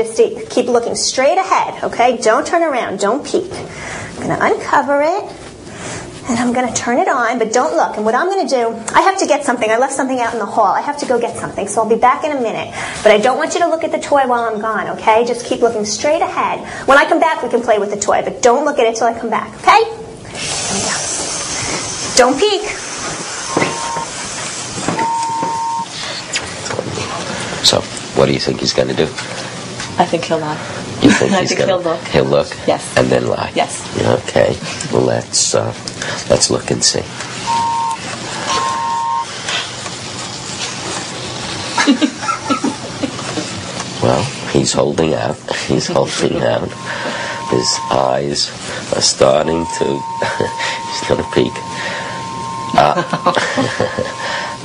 just keep looking straight ahead, okay? Don't turn around. Don't peek. I'm going to uncover it, and I'm going to turn it on, but don't look. And what I'm going to do, I have to get something. I left something out in the hall. I have to go get something, so I'll be back in a minute. But I don't want you to look at the toy while I'm gone, okay? Just keep looking straight ahead. When I come back, we can play with the toy, but don't look at it till I come back, okay? Here we go. Don't peek. So, what do you think he's going to do? I think he'll lie. You think I think he'll look. He'll look? Yes. And then lie? Yes. Okay. Well, let's look and see. Well, he's holding out. He's holding out. His eyes are starting to... he's going to peek.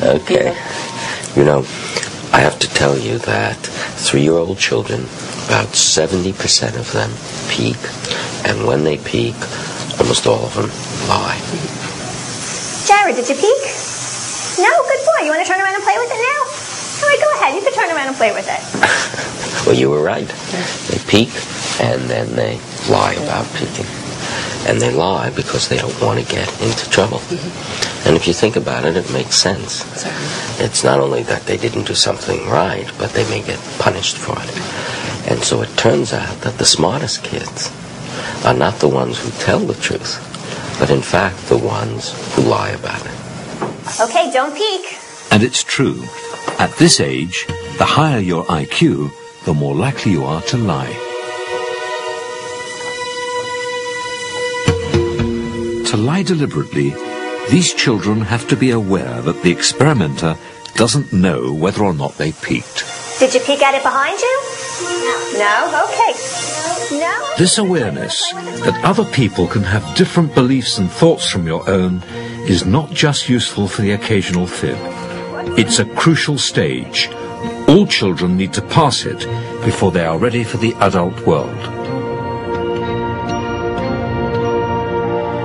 Okay. You know, I have to tell you that 3-year-old children, about 70% of them peek, and when they peek, almost all of them lie. Jared, did you peek? No? Good boy. You want to turn around and play with it now? All right, go ahead. You can turn around and play with it. Well, you were right. They peek, and then they lie about peeking. And they lie because they don't want to get into trouble. And if you think about it, it makes sense. It's not only that they didn't do something right, but they may get punished for it. And so it turns out that the smartest kids are not the ones who tell the truth, but in fact the ones who lie about it. Okay, don't peek. And it's true. At this age, the higher your IQ, the more likely you are to lie. To lie deliberately, these children have to be aware that the experimenter doesn't know whether or not they peeked. Did you peek at it behind you? No? Okay. No? This awareness that other people can have different beliefs and thoughts from your own is not just useful for the occasional fib. It's a crucial stage. All children need to pass it before they are ready for the adult world.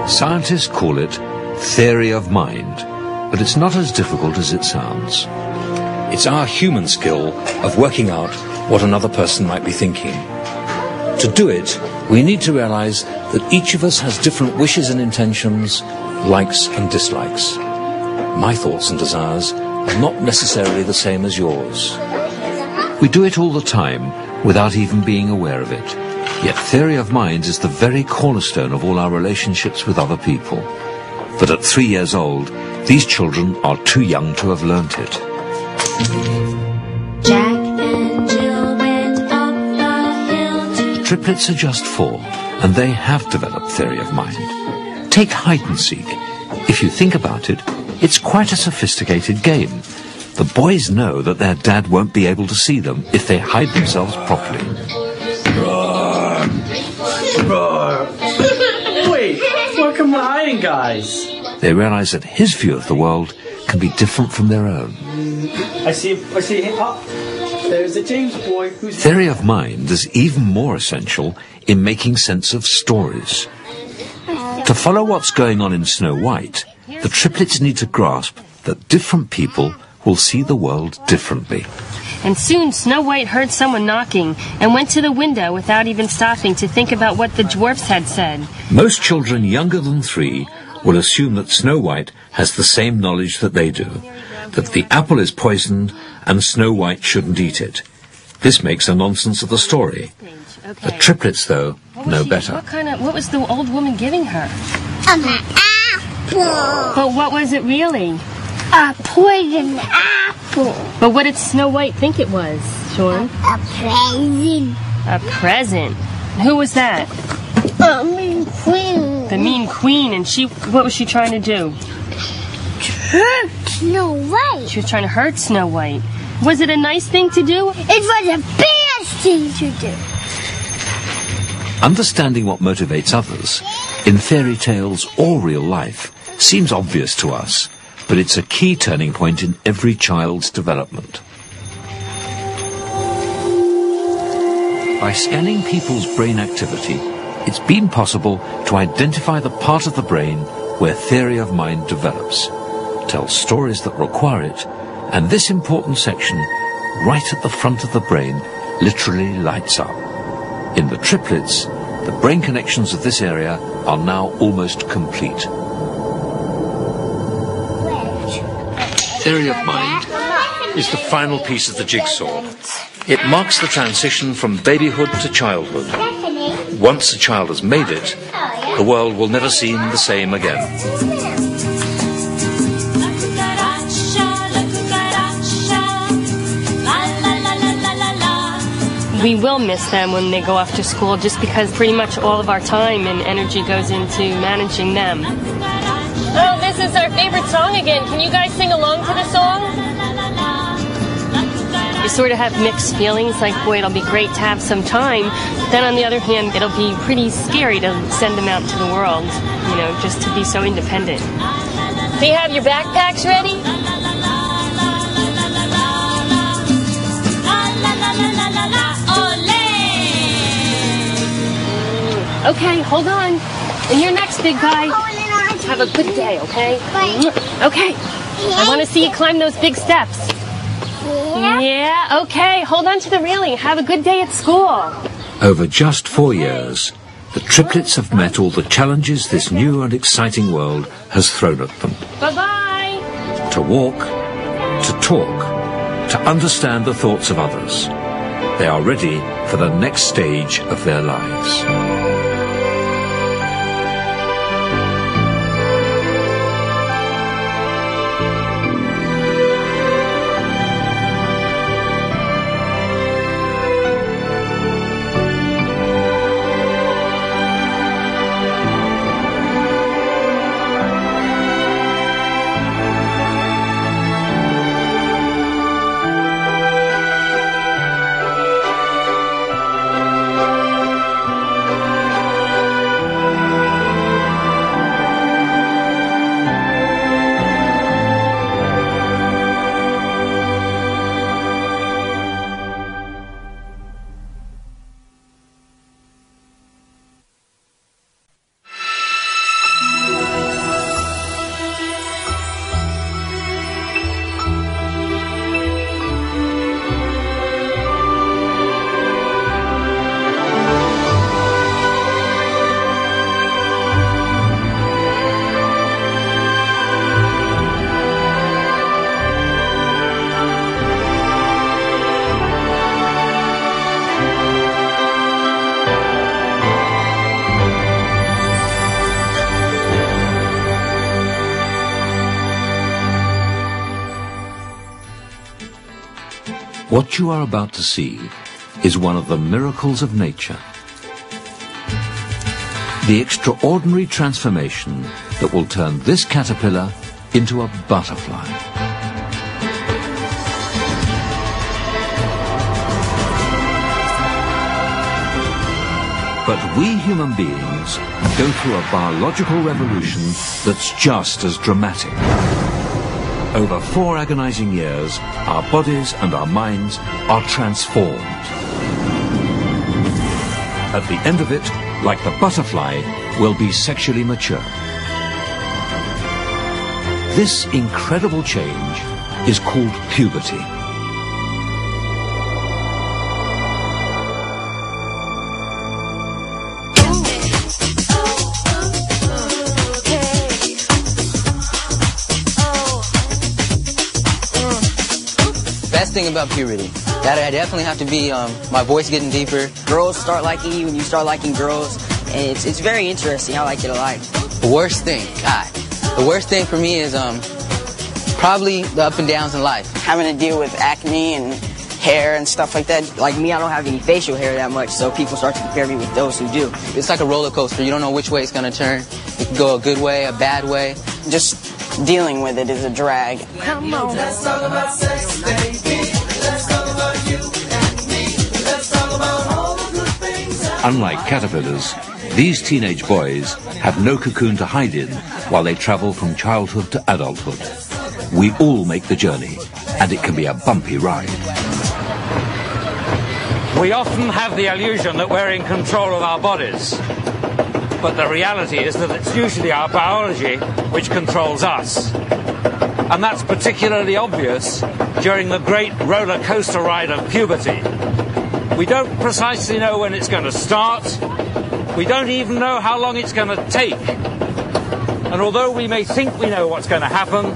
Scientists call it theory of mind, but it's not as difficult as it sounds. It's our human skill of working out what another person might be thinking. To do it, we need to realize that each of us has different wishes and intentions, likes and dislikes. My thoughts and desires are not necessarily the same as yours. We do it all the time without even being aware of it. Yet theory of mind is the very cornerstone of all our relationships with other people. But at 3 years old, these children are too young to have learnt it. Jack and Jill went up the hill. The triplets are just 4, and they have developed theory of mind. Take hide and seek. If you think about it, it's quite a sophisticated game. The boys know that their dad won't be able to see them if they hide themselves properly. Roar! Roar! Wait, where come the hiding guys? They realize that his view of the world can be different from their own. I see him. Oh, there's the James boy who's... Theory of mind is even more essential in making sense of stories. To follow what's going on in Snow White, the triplets need to grasp that different people will see the world differently. And soon Snow White heard someone knocking and went to the window without even stopping to think about what the dwarfs had said. Most children younger than 3 will assume that Snow White has the same knowledge that they do, that the apple is poisoned and Snow White shouldn't eat it. This makes a nonsense of the story. The triplets, though, know better. What was the old woman giving her? An apple. But what was it really? A poison apple. But what did Snow White think it was, Sean? A present. A present? Who was that? A mean queen. The mean queen, and what was she trying to do? Hurt Snow White. She was trying to hurt Snow White. Was it a nice thing to do? It was the best thing to do. Understanding what motivates others, in fairy tales or real life, seems obvious to us, but it's a key turning point in every child's development. By scanning people's brain activity, it's been possible to identify the part of the brain where theory of mind develops, tell stories that require it, and this important section, right at the front of the brain, literally lights up. In the triplets, the brain connections of this area are now almost complete. Theory of mind is the final piece of the jigsaw. It marks the transition from babyhood to childhood. Once a child has made it, the world will never seem the same again. We will miss them when they go off to school, just because pretty much all of our time and energy goes into managing them. Oh, this is our favorite song again. Can you guys sing along to the song? You sort of have mixed feelings, like, boy, it'll be great to have some time. But then on the other hand, it'll be pretty scary to send them out into the world, you know, just to be so independent. Do you have your backpacks ready? Okay, hold on. And you're next, big guy. Have a good day, okay? Okay. I want to see you climb those big steps. Yeah, okay. Hold on to the railing. Have a good day at school. Over just 4 years, the triplets have met all the challenges this new and exciting world has thrown at them. Bye-bye. To walk, to talk, to understand the thoughts of others. They are ready for the next stage of their lives. What you are about to see is one of the miracles of nature. The extraordinary transformation that will turn this caterpillar into a butterfly. But we human beings go through a biological revolution that's just as dramatic. Over 4 agonizing years, our bodies and our minds are transformed. At the end of it, like the butterfly, we'll be sexually mature. This incredible change is called puberty. Best thing about puberty, that I definitely have to be my voice getting deeper. Girls start liking you and you start liking girls, and it's very interesting. I like it a lot. The worst thing, God, the worst thing for me is probably the up and downs in life. Having to deal with acne and hair and stuff like that. Like me, I don't have any facial hair that much, so people start to compare me with those who do. It's like a roller coaster. You don't know which way it's going to turn. It can go a good way, a bad way. Just dealing with it is a drag. Come on. Let's talk about sex, baby. Let's talk about you and me. Let's talk about all the good things. Unlike caterpillars, these teenage boys have no cocoon to hide in while they travel from childhood to adulthood. We all make the journey, and it can be a bumpy ride. We often have the illusion that we're in control of our bodies. But the reality is that it's usually our biology which controls us. And that's particularly obvious during the great roller coaster ride of puberty. We don't precisely know when it's going to start. We don't even know how long it's going to take. And although we may think we know what's going to happen,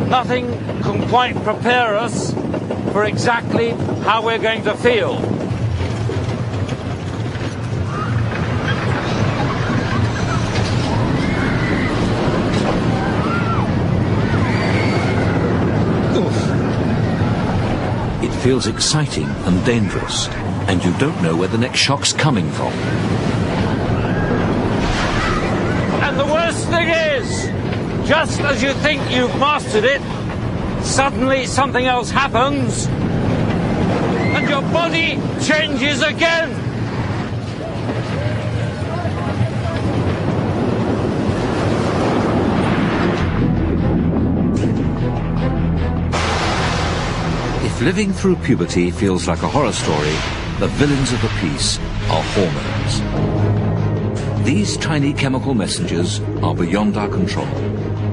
nothing can quite prepare us for exactly how we're going to feel. It feels exciting and dangerous, and you don't know where the next shock's coming from. And the worst thing is, just as you think you've mastered it, suddenly something else happens, and your body changes again. If living through puberty feels like a horror story, the villains of the piece are hormones. These tiny chemical messengers are beyond our control.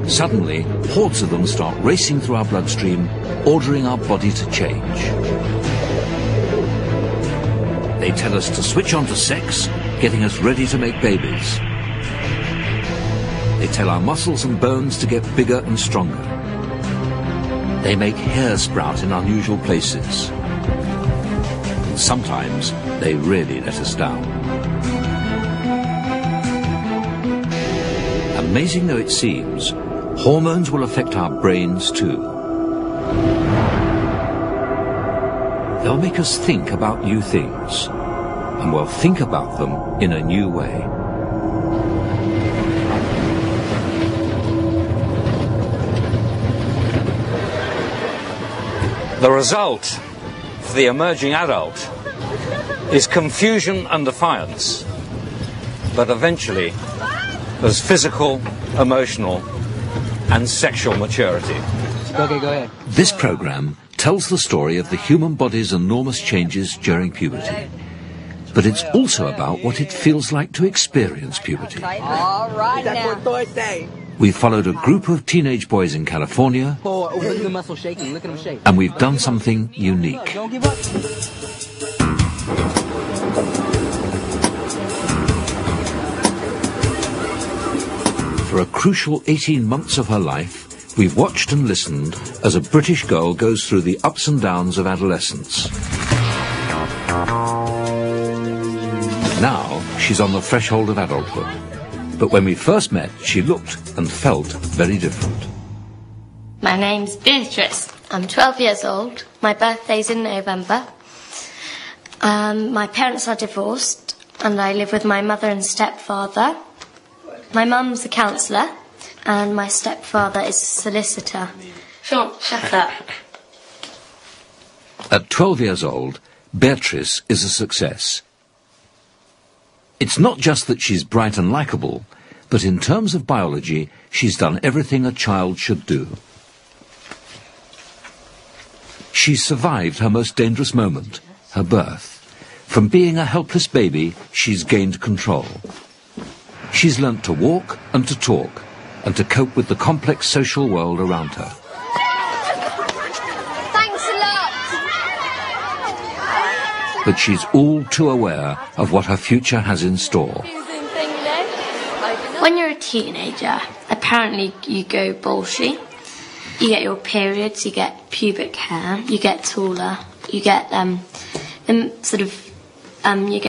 Suddenly, hordes of them start racing through our bloodstream, ordering our body to change. They tell us to switch on to sex, getting us ready to make babies. They tell our muscles and bones to get bigger and stronger. They make hair sprout in unusual places. Sometimes they really let us down. Amazing though it seems, hormones will affect our brains too. They'll make us think about new things, and we'll think about them in a new way. The result for the emerging adult is confusion and defiance, but eventually there's physical, emotional, and sexual maturity. Okay, go ahead. This program tells the story of the human body's enormous changes during puberty. But it's also about what it feels like to experience puberty. All right now. We followed a group of teenage boys in California, Look at the muscle shaking. Look at him shake. and we've done something unique. Don't give up. For a crucial 18 months of her life, we've watched and listened as a British girl goes through the ups and downs of adolescence. Now, she's on the threshold of adulthood. But when we first met, she looked and felt very different. My name's Beatrice. I'm 12 years old. My birthday's in November. My parents are divorced, and I live with my mother and stepfather. My mum's a counsellor, and my stepfather is a solicitor. Sean, shut up. At 12 years old, Beatrice is a success. It's not just that she's bright and likeable, but in terms of biology, she's done everything a child should do. She's survived her most dangerous moment, her birth. From being a helpless baby, she's gained control. She's learnt to walk and to talk, and to cope with the complex social world around her. Thanks a lot. But she's all too aware of what her future has in store. When you're a teenager, apparently you go bolshy. You get your periods, you get pubic hair, you get taller, you get you get